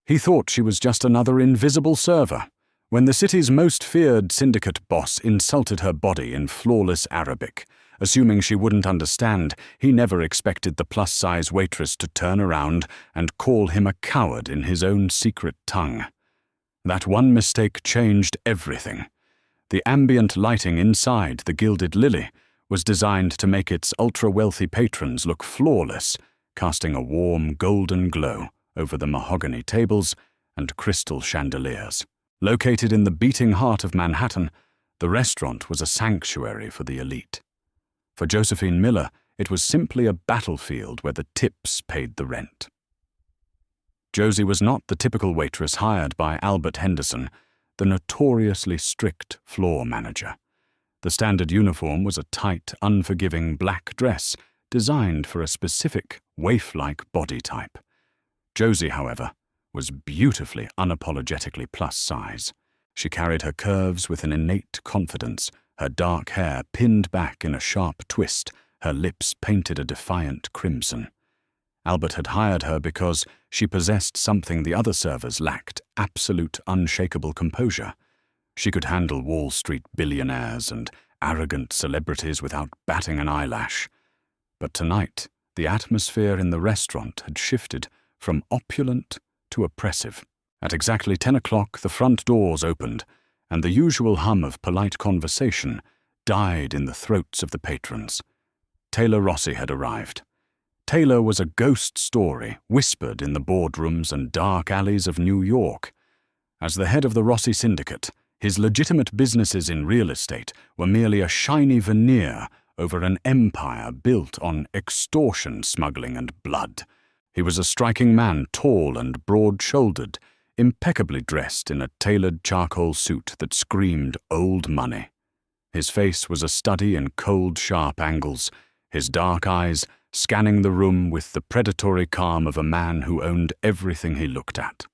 He thought she was just another invisible server. When the city's most feared syndicate boss insulted her body in flawless Arabic, assuming she wouldn't understand, he never expected the plus-size waitress to turn around and call him a coward in his own secret tongue. That one mistake changed everything. The ambient lighting inside the Gilded Lily was designed to make its ultra-wealthy patrons look flawless, casting a warm golden glow over the mahogany tables and crystal chandeliers. Located in the beating heart of Manhattan, the restaurant was a sanctuary for the elite. For Josephine Miller, it was simply a battlefield where the tips paid the rent. Josie was not the typical waitress hired by Albert Henderson, the notoriously strict floor manager. The standard uniform was a tight, unforgiving black dress designed for a specific, waif-like body type. Josie, however, was beautifully, unapologetically plus-size. She carried her curves with an innate confidence, her dark hair pinned back in a sharp twist, her lips painted a defiant crimson. Albert had hired her because she possessed something the other servers lacked: absolute, unshakable composure. She could handle Wall Street billionaires and arrogant celebrities without batting an eyelash. But tonight, the atmosphere in the restaurant had shifted from opulent to oppressive. At exactly 10 o'clock, the front doors opened, and the usual hum of polite conversation died in the throats of the patrons. Taylor Rossi had arrived. Taylor was a ghost story whispered in the boardrooms and dark alleys of New York. As the head of the Rossi syndicate, his legitimate businesses in real estate were merely a shiny veneer over an empire built on extortion, smuggling, and blood. He was a striking man, tall and broad-shouldered, impeccably dressed in a tailored charcoal suit that screamed old money. His face was a study in cold, sharp angles, his dark eyes scanning the room with the predatory calm of a man who owned everything he looked at.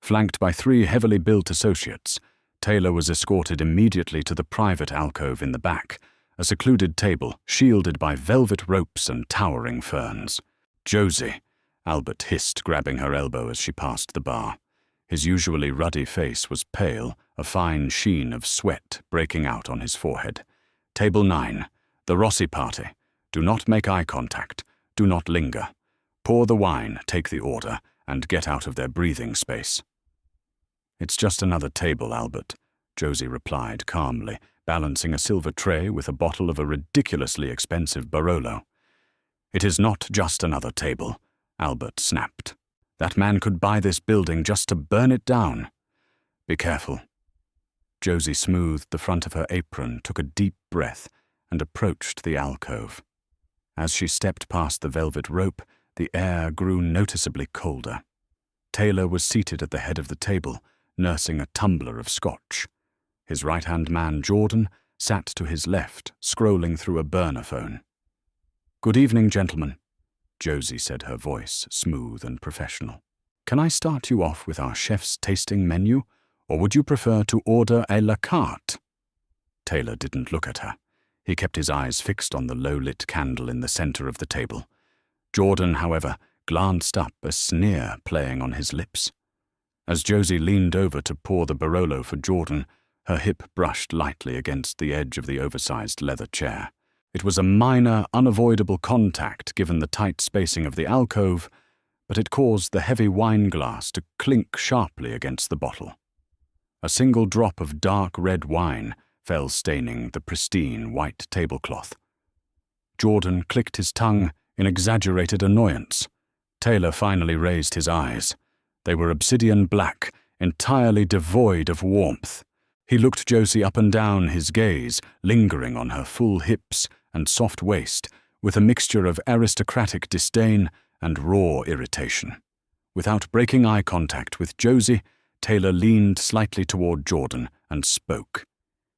Flanked by 3 heavily built associates, Taylor was escorted immediately to the private alcove in the back, a secluded table shielded by velvet ropes and towering ferns. "Josie," Albert hissed, grabbing her elbow as she passed the bar. His usually ruddy face was pale, a fine sheen of sweat breaking out on his forehead. "Table 9, the Rossi party. Do not make eye contact. Do not linger. Pour the wine, take the order, and get out of their breathing space." "It's just another table, Albert," Josie replied calmly, balancing a silver tray with a bottle of a ridiculously expensive Barolo. "It is not just another table," Albert snapped. "That man could buy this building just to burn it down. Be careful." Josie smoothed the front of her apron, took a deep breath, and approached the alcove. As she stepped past the velvet rope, the air grew noticeably colder. Taylor was seated at the head of the table, nursing a tumbler of scotch. His right-hand man, Jordan, sat to his left, scrolling through a burner phone. "Good evening, gentlemen," Josie said, her voice smooth and professional. "Can I start you off with our chef's tasting menu, or would you prefer to order a la carte?" Taylor didn't look at her. He kept his eyes fixed on the low-lit candle in the center of the table. Jordan, however, glanced up, a sneer playing on his lips. As Josie leaned over to pour the Barolo for Jordan, her hip brushed lightly against the edge of the oversized leather chair. It was a minor, unavoidable contact given the tight spacing of the alcove, but it caused the heavy wine glass to clink sharply against the bottle. A single drop of dark red wine fell staining the pristine white tablecloth. Jordan clicked his tongue in exaggerated annoyance. Taylor finally raised his eyes. They were obsidian black, entirely devoid of warmth. He looked Josie up and down, his gaze lingering on her full hips and soft waist, with a mixture of aristocratic disdain and raw irritation. Without breaking eye contact with Josie, Taylor leaned slightly toward Jordan and spoke.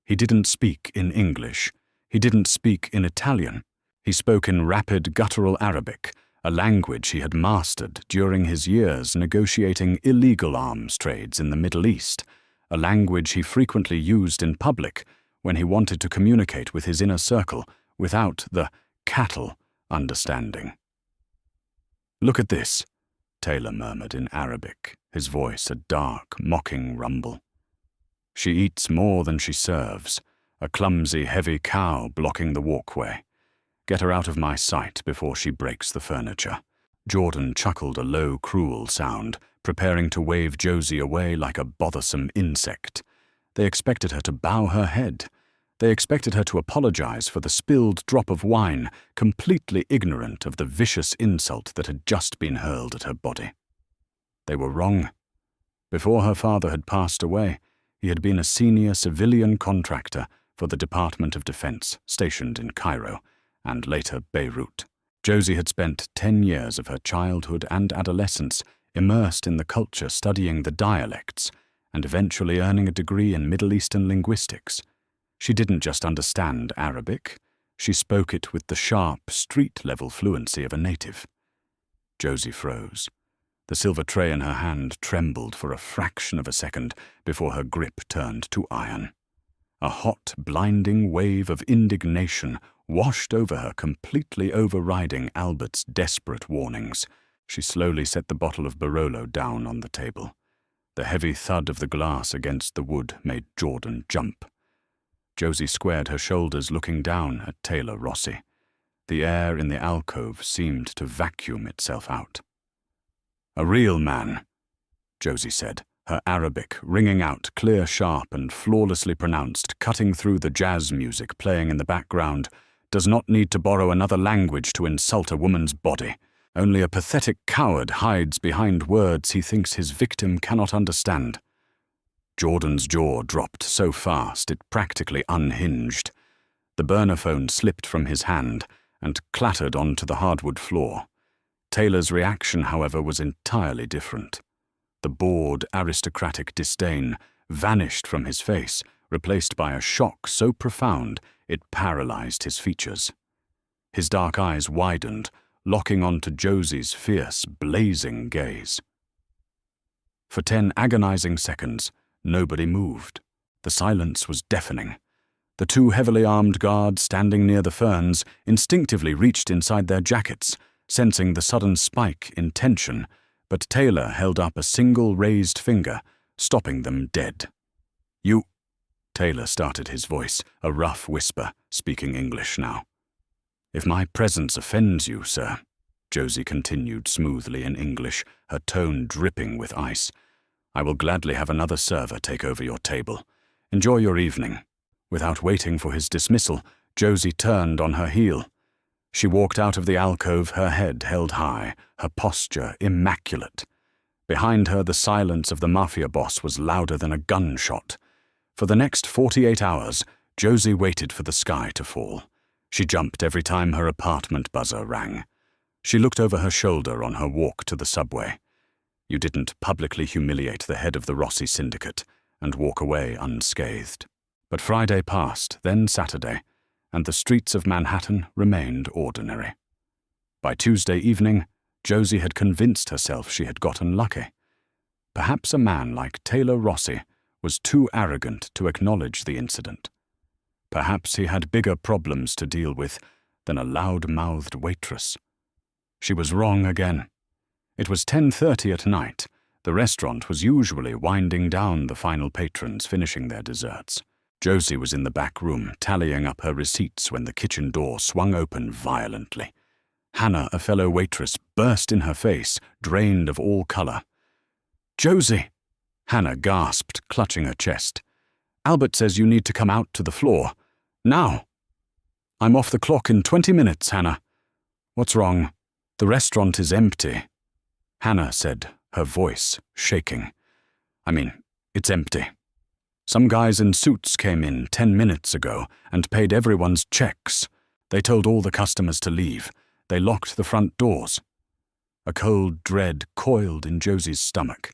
He didn't speak in English. He didn't speak in Italian. He spoke in rapid, guttural Arabic, a language he had mastered during his years negotiating illegal arms trades in the Middle East, a language he frequently used in public when he wanted to communicate with his inner circle without the cattle understanding. "Look at this," Taylor murmured in Arabic, his voice a dark, mocking rumble. She eats more than she serves, a clumsy, heavy cow blocking the walkway. Get her out of my sight before she breaks the furniture. Jordan chuckled a low, cruel sound, preparing to wave Josie away like a bothersome insect. They expected her to bow her head. They expected her to apologize for the spilled drop of wine, completely ignorant of the vicious insult that had just been hurled at her body. They were wrong. Before her father had passed away, he had been a senior civilian contractor for the Department of Defense stationed in Cairo, and later Beirut. Josie had spent 10 years of her childhood and adolescence immersed in the culture, studying the dialects, and eventually earning a degree in Middle Eastern linguistics. She didn't just understand Arabic, she spoke it with the sharp, street-level fluency of a native. Josie froze. The silver tray in her hand trembled for a fraction of a second before her grip turned to iron. A hot, blinding wave of indignation washed over her, completely overriding Albert's desperate warnings. She slowly set the bottle of Barolo down on the table. The heavy thud of the glass against the wood made Jordan jump. Josie squared her shoulders, looking down at Taylor Rossi. The air in the alcove seemed to vacuum itself out. "A real man," Josie said, her Arabic ringing out clear, sharp, and flawlessly pronounced, cutting through the jazz music playing in the background, "does not need to borrow another language to insult a woman's body. Only a pathetic coward hides behind words he thinks his victim cannot understand." Jordan's jaw dropped so fast it practically unhinged. The burner phone slipped from his hand and clattered onto the hardwood floor. Taylor's reaction, however, was entirely different. The bored, aristocratic disdain vanished from his face, replaced by a shock so profound it paralyzed his features. His dark eyes widened, locking onto Josie's fierce, blazing gaze. For 10 agonizing seconds, nobody moved. The silence was deafening. The 2 heavily armed guards standing near the ferns instinctively reached inside their jackets, sensing the sudden spike in tension, but Taylor held up a single raised finger, stopping them dead. "You—" Taylor started his voice, a rough whisper, speaking English now. "If my presence offends you, sir," Josie continued smoothly in English, her tone dripping with ice, "I will gladly have another server take over your table. Enjoy your evening." Without waiting for his dismissal, Josie turned on her heel. She walked out of the alcove, her head held high, her posture immaculate. Behind her, the silence of the Mafia boss was louder than a gunshot. For the next 48 hours, Josie waited for the sky to fall. She jumped every time her apartment buzzer rang. She looked over her shoulder on her walk to the subway. You didn't publicly humiliate the head of the Rossi syndicate and walk away unscathed. But Friday passed, then Saturday, and the streets of Manhattan remained ordinary. By Tuesday evening, Josie had convinced herself she had gotten lucky. Perhaps a man like Taylor Rossi was too arrogant to acknowledge the incident. Perhaps he had bigger problems to deal with than a loud-mouthed waitress. She was wrong again. It was 10:30 at night. The restaurant was usually winding down, the final patrons finishing their desserts. Josie was in the back room, tallying up her receipts when the kitchen door swung open violently. Hannah, a fellow waitress, burst in her face, drained of all color. "Josie!" Hannah gasped, clutching her chest. "Albert says you need to come out to the floor. Now!" "I'm off the clock in 20 minutes, Hannah." "What's wrong?" "The restaurant is empty," Hannah said, her voice shaking. It's empty. Some guys in suits came in 10 minutes ago and paid everyone's checks. They told all the customers to leave. They locked the front doors. A cold dread coiled in Josie's stomach.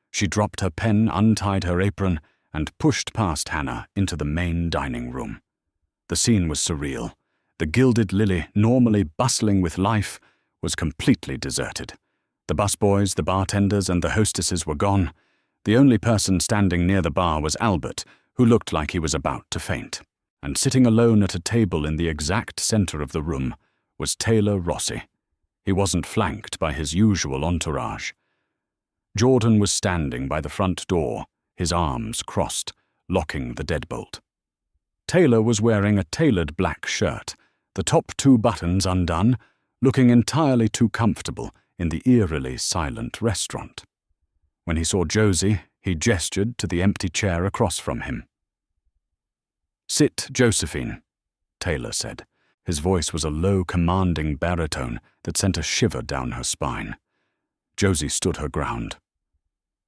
She dropped her pen, untied her apron, and pushed past Hannah into the main dining room. The scene was surreal. The Gilded Lily, normally bustling with life, was completely deserted. The busboys, the bartenders, and the hostesses were gone. The only person standing near the bar was Albert, who looked like he was about to faint. And sitting alone at a table in the exact center of the room was Taylor Rossi. He wasn't flanked by his usual entourage. Jordan was standing by the front door, his arms crossed, locking the deadbolt. Taylor was wearing a tailored black shirt, the top 2 buttons undone, looking entirely too comfortable in the eerily silent restaurant. When he saw Josie, he gestured to the empty chair across from him. "Sit, Josephine," Taylor said. His voice was a low, commanding baritone that sent a shiver down her spine. Josie stood her ground.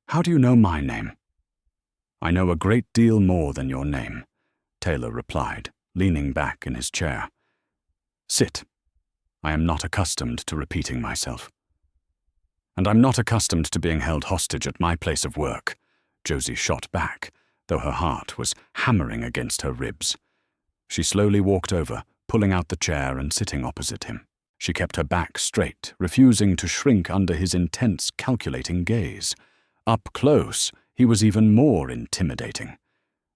"How do you know my name?" "I know a great deal more than your name," Taylor replied, leaning back in his chair. "Sit. I am not accustomed to repeating myself." "And I'm not accustomed to being held hostage at my place of work," Josie shot back, though her heart was hammering against her ribs. She slowly walked over, pulling out the chair and sitting opposite him. She kept her back straight, refusing to shrink under his intense, calculating gaze. Up close, he was even more intimidating.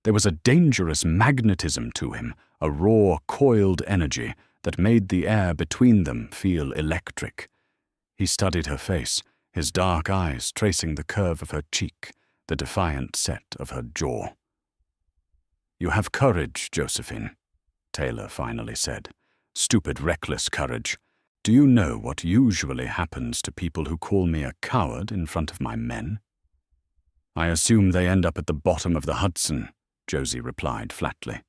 There was a dangerous magnetism to him, a raw, coiled energy that made the air between them feel electric. He studied her face, his dark eyes tracing the curve of her cheek, the defiant set of her jaw. "You have courage, Josephine," Taylor finally said. "Stupid, reckless courage. Do you know what usually happens to people who call me a coward in front of my men?" "I assume they end up at the bottom of the Hudson," Josie replied flatly.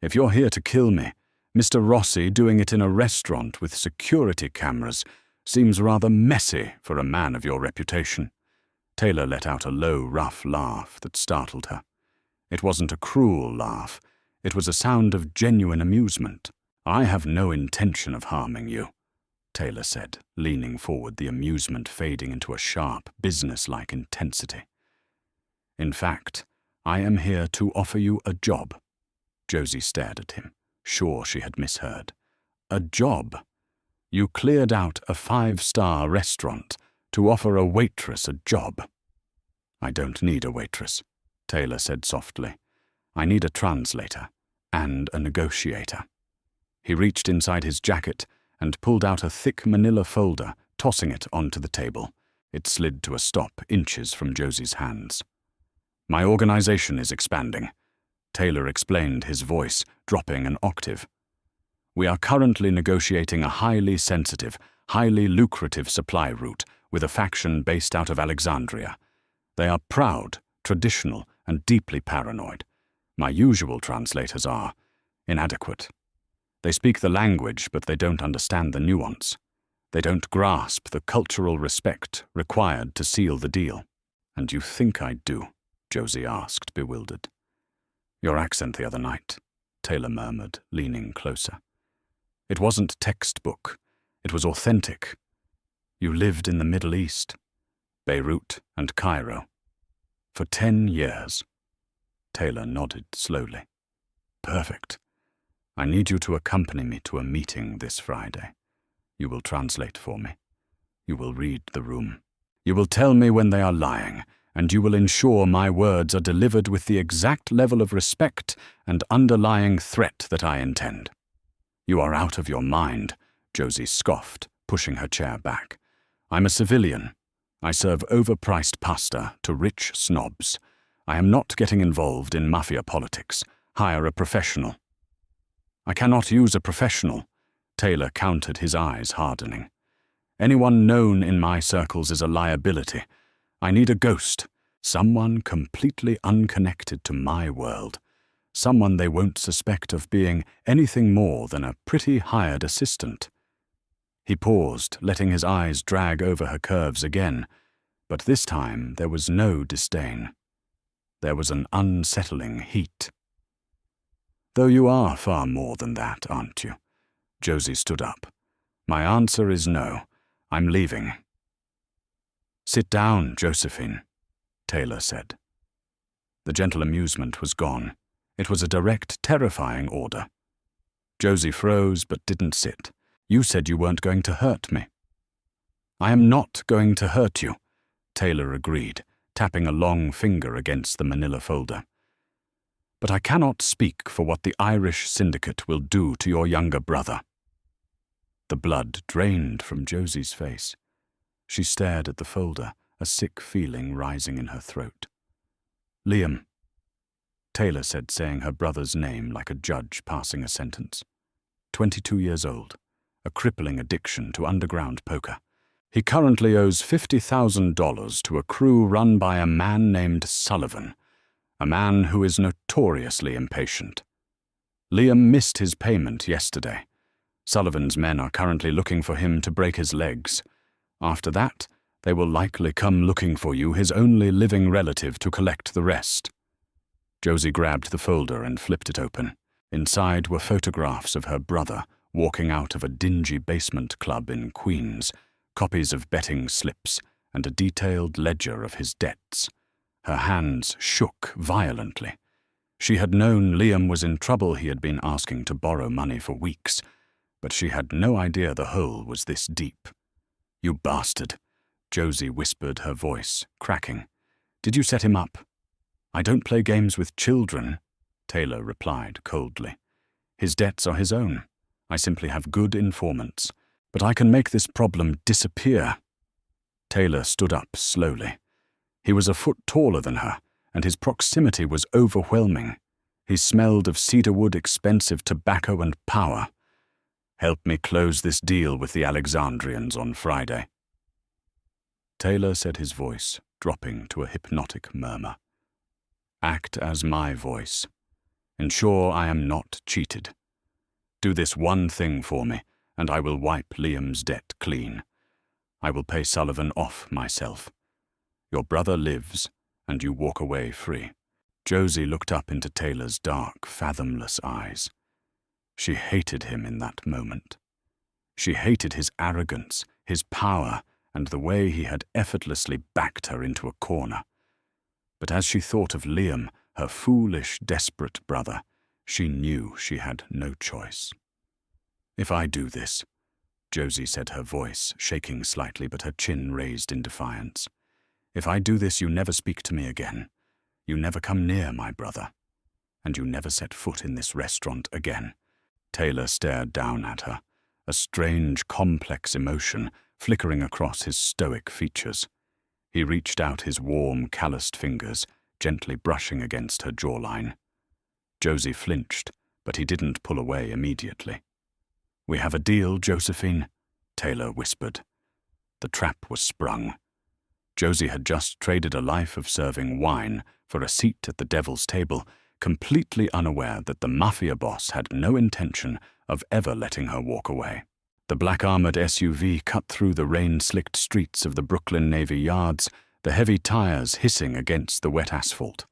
"If you're here to kill me, Mr. Rossi doing it in a restaurant with security cameras seems rather messy for a man of your reputation." Taylor let out a low, rough laugh that startled her. It wasn't a cruel laugh. It was a sound of genuine amusement. "I have no intention of harming you," Taylor said, leaning forward, the amusement fading into a sharp, businesslike intensity. "In fact, I am here to offer you a job." Josie stared at him, sure she had misheard. "A job? You cleared out a 5-star restaurant to offer a waitress a job." "I don't need a waitress," Taylor said softly. "I need a translator and a negotiator." He reached inside his jacket and pulled out a thick manila folder, tossing it onto the table. It slid to a stop inches from Josie's hands. "My organization is expanding," Taylor explained, his voice dropping an octave. "We are currently negotiating a highly sensitive, highly lucrative supply route with a faction based out of Alexandria. They are proud, traditional, and deeply paranoid. My usual translators are inadequate. They speak the language, but they don't understand the nuance. They don't grasp the cultural respect required to seal the deal." "And you think I do?" Josie asked, bewildered. "Your accent the other night," Taylor murmured, leaning closer. "It wasn't textbook. It was authentic. You lived in the Middle East, Beirut and Cairo, for 10 years. Taylor nodded slowly. "Perfect. I need you to accompany me to a meeting this Friday. You will translate for me. You will read the room. You will tell me when they are lying, and you will ensure my words are delivered with the exact level of respect and underlying threat that I intend." "You are out of your mind," Josie scoffed, pushing her chair back. "I'm a civilian. I serve overpriced pasta to rich snobs. I am not getting involved in Mafia politics. Hire a professional." "I cannot use a professional," Taylor countered, his eyes hardening. "Anyone known in my circles is a liability. I need a ghost, someone completely unconnected to my world, someone they won't suspect of being anything more than a pretty hired assistant." He paused, letting his eyes drag over her curves again, but this time there was no disdain. There was an unsettling heat. "Though you are far more than that, aren't you?" Josie stood up. "My answer is no. I'm leaving." "Sit down, Josephine," Taylor said. The gentle amusement was gone. It was a direct, terrifying order. Josie froze but didn't sit. "You said you weren't going to hurt me." "I am not going to hurt you," Taylor agreed, tapping a long finger against the manila folder. "But I cannot speak for what the Irish syndicate will do to your younger brother." The blood drained from Josie's face. She stared at the folder, a sick feeling rising in her throat. "Liam," Taylor said, saying her brother's name like a judge passing a sentence. 22 years old, a crippling addiction to underground poker. He currently owes $50,000 to a crew run by a man named Sullivan, a man who is notoriously impatient. Liam missed his payment yesterday. Sullivan's men are currently looking for him to break his legs. After that, they will likely come looking for you, his only living relative, to collect the rest. Josie grabbed the folder and flipped it open. Inside were photographs of her brother walking out of a dingy basement club in Queens, copies of betting slips, and a detailed ledger of his debts. Her hands shook violently. She had known Liam was in trouble. He had been asking to borrow money for weeks, but she had no idea the hole was this deep. "You bastard," Josie whispered, her voice cracking. "Did you set him up?" "I don't play games with children," Taylor replied coldly. "His debts are his own. I simply have good informants. But I can make this problem disappear." Taylor stood up slowly. He was a foot taller than her, and his proximity was overwhelming. He smelled of cedarwood, expensive tobacco, and power. "Help me close this deal with the Alexandrians on Friday." Taylor said, his voice dropping to a hypnotic murmur. "Act as my voice. Ensure I am not cheated. Do this one thing for me, and I will wipe Liam's debt clean. I will pay Sullivan off myself. Your brother lives, and you walk away free." Josie looked up into Taylor's dark, fathomless eyes. She hated him in that moment. She hated his arrogance, his power, and the way he had effortlessly backed her into a corner. But as she thought of Liam, her foolish, desperate brother, she knew she had no choice. "If I do this," Josie said, her voice shaking slightly but her chin raised in defiance, "if I do this, you never speak to me again. You never come near my brother. And you never set foot in this restaurant again." Taylor stared down at her, a strange, complex emotion flickering across his stoic features. He reached out his warm, calloused fingers, gently brushing against her jawline. Josie flinched, but he didn't pull away immediately. "We have a deal, Josephine," Taylor whispered. The trap was sprung. Josie had just traded a life of serving wine for a seat at the devil's table, completely unaware that the Mafia boss had no intention of ever letting her walk away. The black-armored SUV cut through the rain-slicked streets of the Brooklyn Navy Yards, the heavy tires hissing against the wet asphalt.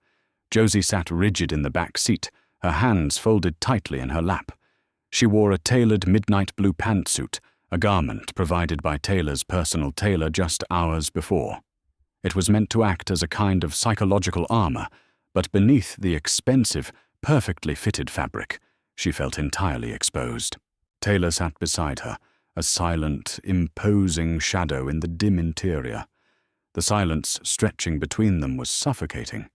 Josie sat rigid in the back seat, her hands folded tightly in her lap. She wore a tailored midnight blue pantsuit, a garment provided by Taylor's personal tailor just hours before. It was meant to act as a kind of psychological armor, but beneath the expensive, perfectly fitted fabric, she felt entirely exposed. Taylor sat beside her, a silent, imposing shadow in the dim interior. The silence stretching between them was suffocating.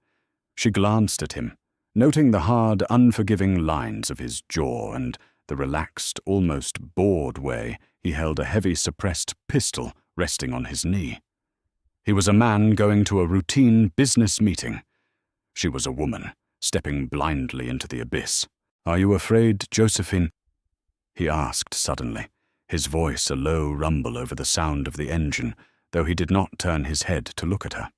She glanced at him, noting the hard, unforgiving lines of his jaw and the relaxed, almost bored way he held a heavy, suppressed pistol resting on his knee. He was a man going to a routine business meeting. She was a woman, stepping blindly into the abyss. "Are you afraid, Josephine?" he asked suddenly, his voice a low rumble over the sound of the engine, though he did not turn his head to look at her.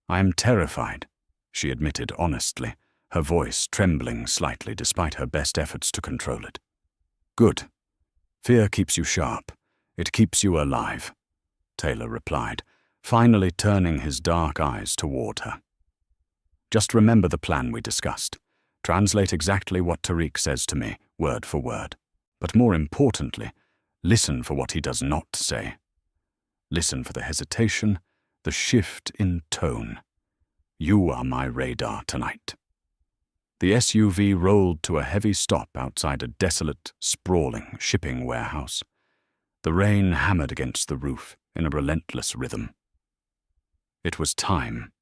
"I am terrified," she admitted honestly, her voice trembling slightly despite her best efforts to control it. "Good. Fear keeps you sharp. It keeps you alive," Taylor replied, finally turning his dark eyes toward her. "Just remember the plan we discussed. Translate exactly what Tariq says to me, word for word. But more importantly, listen for what he does not say. Listen for the hesitation, the shift in tone. You are my radar tonight." The SUV rolled to a heavy stop outside a desolate, sprawling shipping warehouse. The rain hammered against the roof in a relentless rhythm. It was time.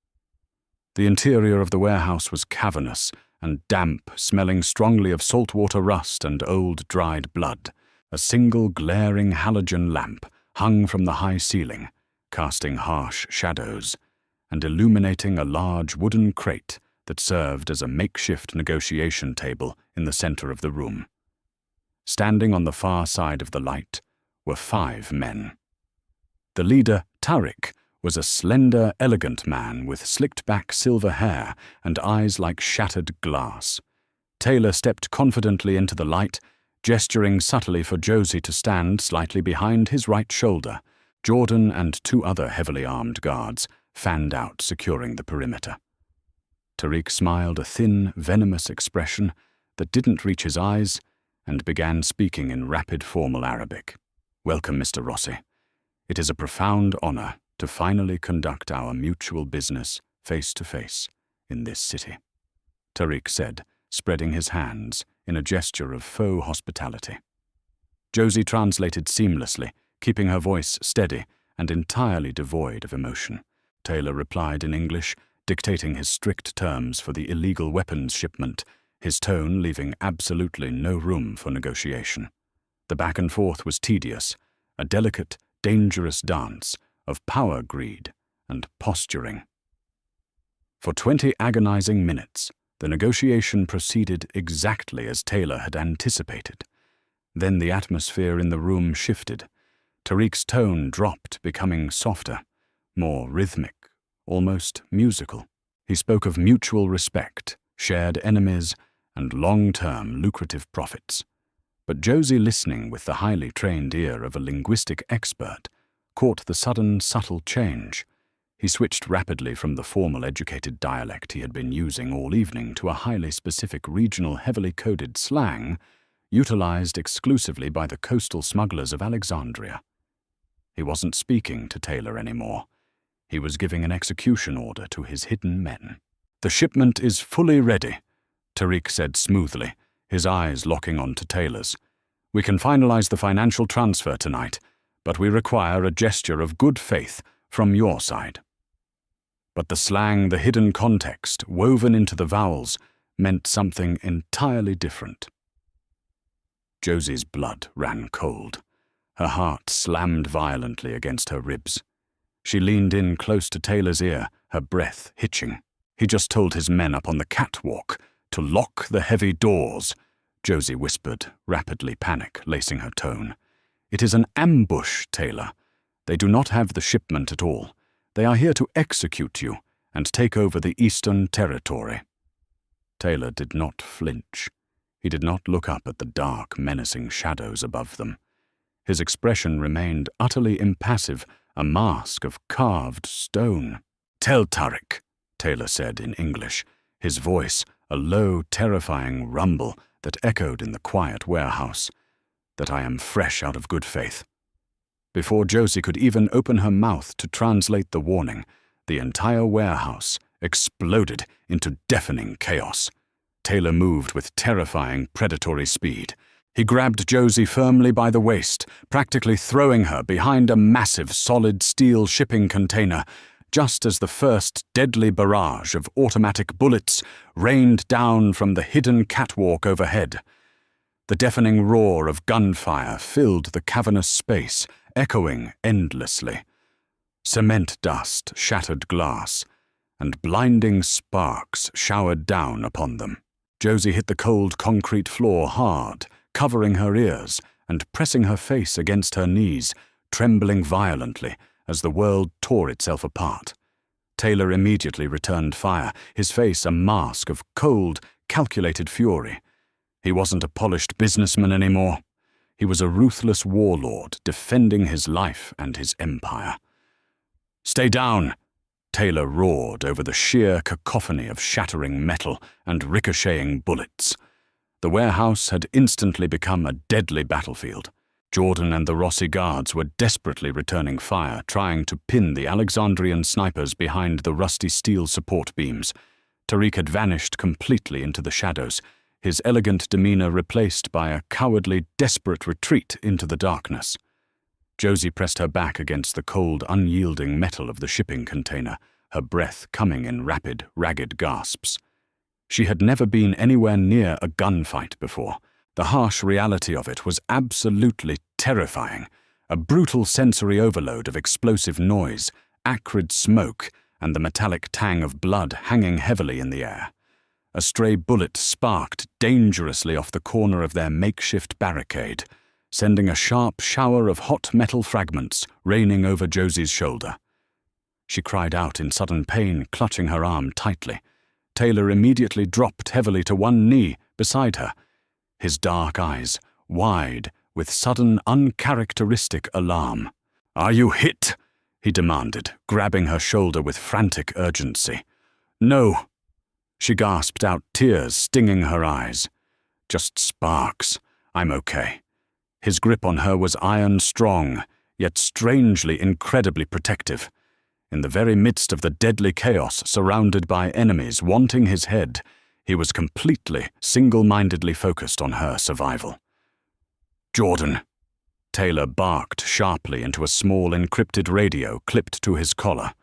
The interior of the warehouse was cavernous and damp, smelling strongly of saltwater rust and old dried blood. A single glaring halogen lamp hung from the high ceiling, casting harsh shadows and illuminating a large wooden crate that served as a makeshift negotiation table in the center of the room. Standing on the far side of the light were 5 men. The leader, Tariq, was a slender, elegant man with slicked-back silver hair and eyes like shattered glass. Taylor stepped confidently into the light, gesturing subtly for Josie to stand slightly behind his right shoulder. Jordan and 2 other heavily armed guards fanned out, securing the perimeter. Tariq smiled a thin, venomous expression that didn't reach his eyes and began speaking in rapid, formal Arabic. "Welcome, Mr. Rossi. It is a profound honor to finally conduct our mutual business face to face in this city," Tariq said, spreading his hands in a gesture of faux hospitality. Josie translated seamlessly, keeping her voice steady and entirely devoid of emotion. Taylor replied in English, dictating his strict terms for the illegal weapons shipment, his tone leaving absolutely no room for negotiation. The back and forth was tedious, a delicate, dangerous dance of power greed and posturing. For 20 agonizing minutes, the negotiation proceeded exactly as Taylor had anticipated. Then the atmosphere in the room shifted. Tariq's tone dropped, becoming softer, more rhythmic, almost musical. He spoke of mutual respect, shared enemies, and long-term lucrative profits. But Josie, listening with the highly trained ear of a linguistic expert, caught the sudden, subtle change. He switched rapidly from the formal, educated dialect he had been using all evening to a highly specific regional, heavily coded slang utilized exclusively by the coastal smugglers of Alexandria. He wasn't speaking to Taylor anymore. He was giving an execution order to his hidden men. "The shipment is fully ready," Tariq said smoothly, his eyes locking onto Taylor's. "We can finalize the financial transfer tonight, but we require a gesture of good faith from your side." But the slang, the hidden context, woven into the vowels, meant something entirely different. Josie's blood ran cold. Her heart slammed violently against her ribs. She leaned in close to Taylor's ear, her breath hitching. "He just told his men up on the catwalk to lock the heavy doors," Josie whispered, rapidly, panic lacing her tone. "It is an ambush, Taylor. They do not have the shipment at all. They are here to execute you and take over the Eastern Territory." Taylor did not flinch. He did not look up at the dark, menacing shadows above them. His expression remained utterly impassive, a mask of carved stone. "Tell Tariq," Taylor said in English, his voice a low, terrifying rumble that echoed in the quiet warehouse, "that I am fresh out of good faith." Before Josie could even open her mouth to translate the warning, the entire warehouse exploded into deafening chaos. Taylor moved with terrifying, predatory speed. He grabbed Josie firmly by the waist, practically throwing her behind a massive, solid steel shipping container, just as the first deadly barrage of automatic bullets rained down from the hidden catwalk overhead. The deafening roar of gunfire filled the cavernous space, echoing endlessly. Cement dust, shattered glass, and blinding sparks showered down upon them. Josie hit the cold concrete floor hard, covering her ears and pressing her face against her knees, trembling violently as the world tore itself apart. Taylor immediately returned fire, his face a mask of cold, calculated fury. He wasn't a polished businessman anymore. He was a ruthless warlord defending his life and his empire. "Stay down!" Taylor roared over the sheer cacophony of shattering metal and ricocheting bullets. The warehouse had instantly become a deadly battlefield. Jordan and the Rossi guards were desperately returning fire, trying to pin the Alexandrian snipers behind the rusty steel support beams. Tariq had vanished completely into the shadows, his elegant demeanor replaced by a cowardly, desperate retreat into the darkness. Josie pressed her back against the cold, unyielding metal of the shipping container, her breath coming in rapid, ragged gasps. She had never been anywhere near a gunfight before. The harsh reality of it was absolutely terrifying, a brutal sensory overload of explosive noise, acrid smoke, and the metallic tang of blood hanging heavily in the air. A stray bullet sparked dangerously off the corner of their makeshift barricade, sending a sharp shower of hot metal fragments raining over Josie's shoulder. She cried out in sudden pain, clutching her arm tightly. Taylor immediately dropped heavily to one knee beside her, his dark eyes wide with sudden, uncharacteristic alarm. "Are you hit?" he demanded, grabbing her shoulder with frantic urgency. "No." She gasped out, tears stinging her eyes. "Just sparks. I'm okay." His grip on her was iron strong, yet strangely, incredibly protective. In the very midst of the deadly chaos, surrounded by enemies wanting his head, he was completely, single-mindedly focused on her survival. "Jordan!" Taylor barked sharply into a small encrypted radio clipped to his collar.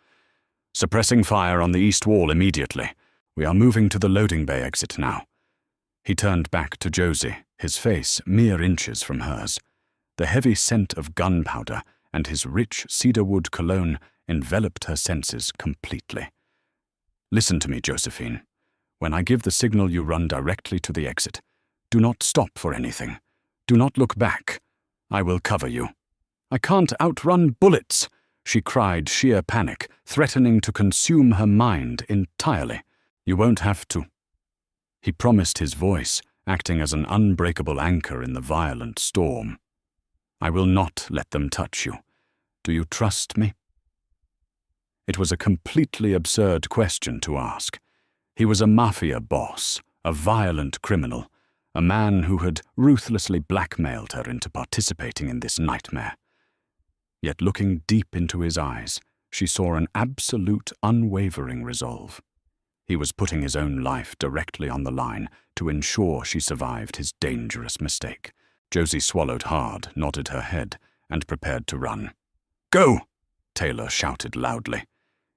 "Suppressing fire on the east wall immediately. We are moving to the loading bay exit now." He turned back to Josie, his face mere inches from hers. The heavy scent of gunpowder and his rich cedarwood cologne enveloped her senses completely. "Listen to me, Josephine. When I give the signal, you run directly to the exit. Do not stop for anything. Do not look back. I will cover you." "I can't outrun bullets," she cried, sheer panic, threatening to consume her mind entirely. "You won't have to." He promised, his voice acting as an unbreakable anchor in the violent storm. "I will not let them touch you. Do you trust me?" It was a completely absurd question to ask. He was a Mafia boss, a violent criminal, a man who had ruthlessly blackmailed her into participating in this nightmare. Yet looking deep into his eyes, she saw an absolute, unwavering resolve. He was putting his own life directly on the line to ensure she survived his dangerous mistake. Josie swallowed hard, nodded her head, and prepared to run. "Go!" Taylor shouted loudly.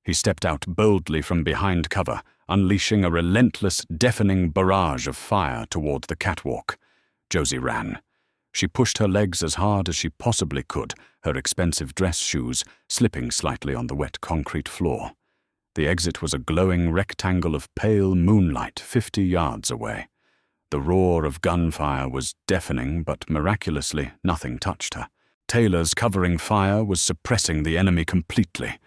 He stepped out boldly from behind cover, unleashing a relentless, deafening barrage of fire toward the catwalk. Josie ran. She pushed her legs as hard as she possibly could, her expensive dress shoes slipping slightly on the wet concrete floor. The exit was a glowing rectangle of pale moonlight 50 yards away. The roar of gunfire was deafening, but miraculously nothing touched her. Taylor's covering fire was suppressing the enemy completely.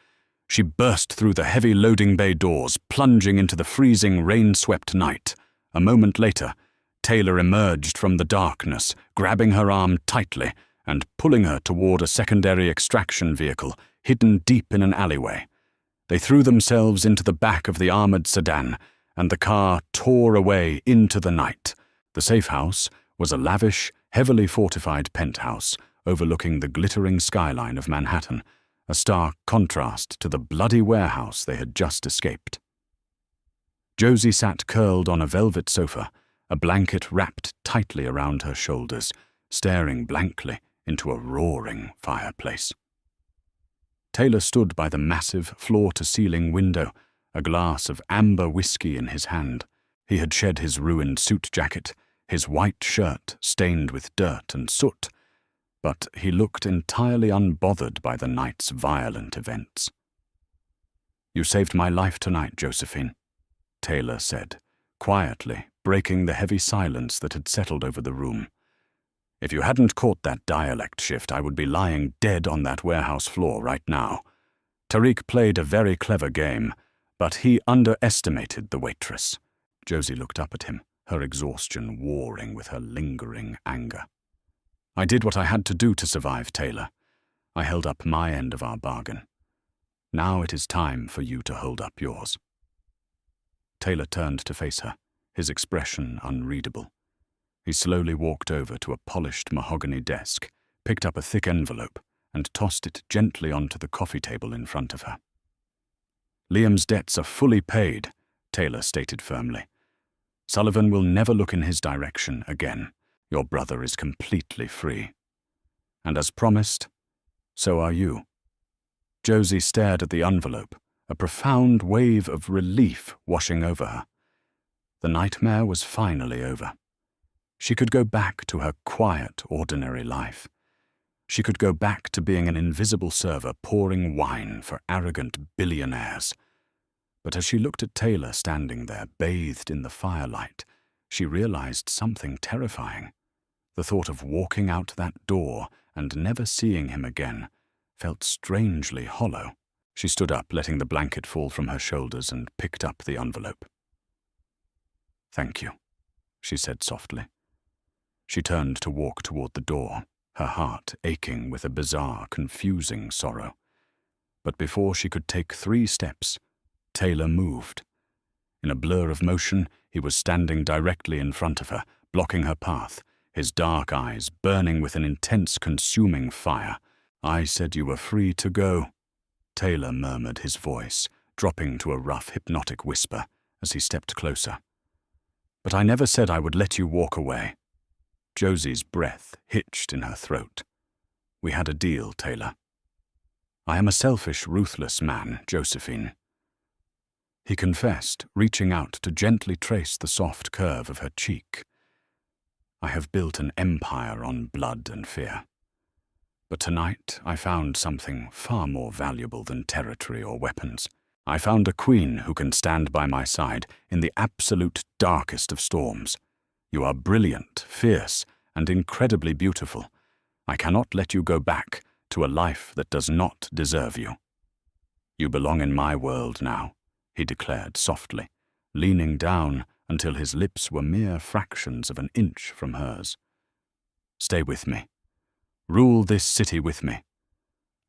She burst through the heavy loading bay doors, plunging into the freezing, rain-swept night. A moment later, Taylor emerged from the darkness, grabbing her arm tightly and pulling her toward a secondary extraction vehicle hidden deep in an alleyway. They threw themselves into the back of the armored sedan, and the car tore away into the night. The safe house was a lavish, heavily fortified penthouse overlooking the glittering skyline of Manhattan, a stark contrast to the bloody warehouse they had just escaped. Josie sat curled on a velvet sofa, a blanket wrapped tightly around her shoulders, staring blankly into a roaring fireplace. Taylor stood by the massive floor-to-ceiling window, a glass of amber whiskey in his hand. He had shed his ruined suit jacket, his white shirt stained with dirt and soot, but he looked entirely unbothered by the night's violent events. "You saved my life tonight, Josephine," Taylor said, quietly, breaking the heavy silence that had settled over the room. "If you hadn't caught that dialect shift, I would be lying dead on that warehouse floor right now. Tariq played a very clever game, but he underestimated the waitress." Josie looked up at him, her exhaustion warring with her lingering anger. "I did what I had to do to survive, Taylor. I held up my end of our bargain. Now it is time for you to hold up yours." Taylor turned to face her, his expression unreadable. He slowly walked over to a polished mahogany desk, picked up a thick envelope, and tossed it gently onto the coffee table in front of her. "Liam's debts are fully paid," Taylor stated firmly. "Sullivan will never look in his direction again. Your brother is completely free. And as promised, so are you." Josie stared at the envelope, a profound wave of relief washing over her. The nightmare was finally over. She could go back to her quiet, ordinary life. She could go back to being an invisible server pouring wine for arrogant billionaires. But as she looked at Taylor standing there, bathed in the firelight, she realized something terrifying. The thought of walking out that door and never seeing him again felt strangely hollow. She stood up, letting the blanket fall from her shoulders, and picked up the envelope. "Thank you," she said softly. She turned to walk toward the door, her heart aching with a bizarre, confusing sorrow. But before she could take 3 steps, Taylor moved. In a blur of motion, he was standing directly in front of her, blocking her path, his dark eyes burning with an intense, consuming fire. "I said you were free to go," Taylor murmured, his voice dropping to a rough, hypnotic whisper as he stepped closer. "But I never said I would let you walk away." Josie's breath hitched in her throat. "We had a deal, Taylor." "I am a selfish, ruthless man, Josephine," he confessed, reaching out to gently trace the soft curve of her cheek. "I have built an empire on blood and fear. But tonight I found something far more valuable than territory or weapons. I found a queen who can stand by my side in the absolute darkest of storms. You are brilliant, fierce, and incredibly beautiful. I cannot let you go back to a life that does not deserve you." "You belong in my world now," he declared softly, leaning down until his lips were mere fractions of an inch from hers. "Stay with me. Rule this city with me.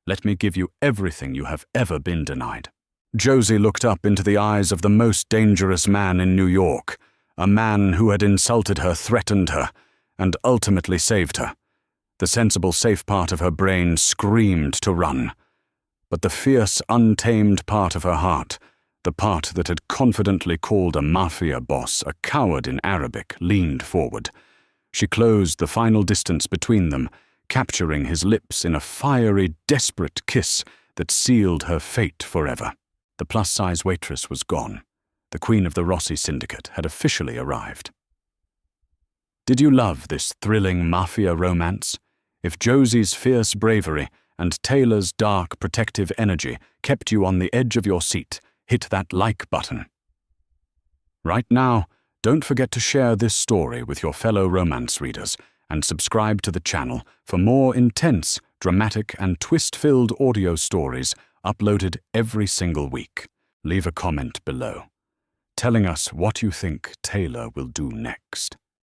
Let me give you everything you have ever been denied." Josie looked up into the eyes of the most dangerous man in New York, a man who had insulted her, threatened her, and ultimately saved her. The sensible, safe part of her brain screamed to run. But the fierce, untamed part of her heart, the part that had confidently called a Mafia boss a coward in Arabic, leaned forward. She closed the final distance between them, capturing his lips in a fiery, desperate kiss that sealed her fate forever. The plus-size waitress was gone. The queen of the Rossi syndicate had officially arrived. Did you love this thrilling Mafia romance? If Josie's fierce bravery and Taylor's dark, protective energy kept you on the edge of your seat, hit that like button. Right now, don't forget to share this story with your fellow romance readers and subscribe to the channel for more intense, dramatic, and twist-filled audio stories uploaded every single week. Leave a comment below, telling us what you think Taylor will do next.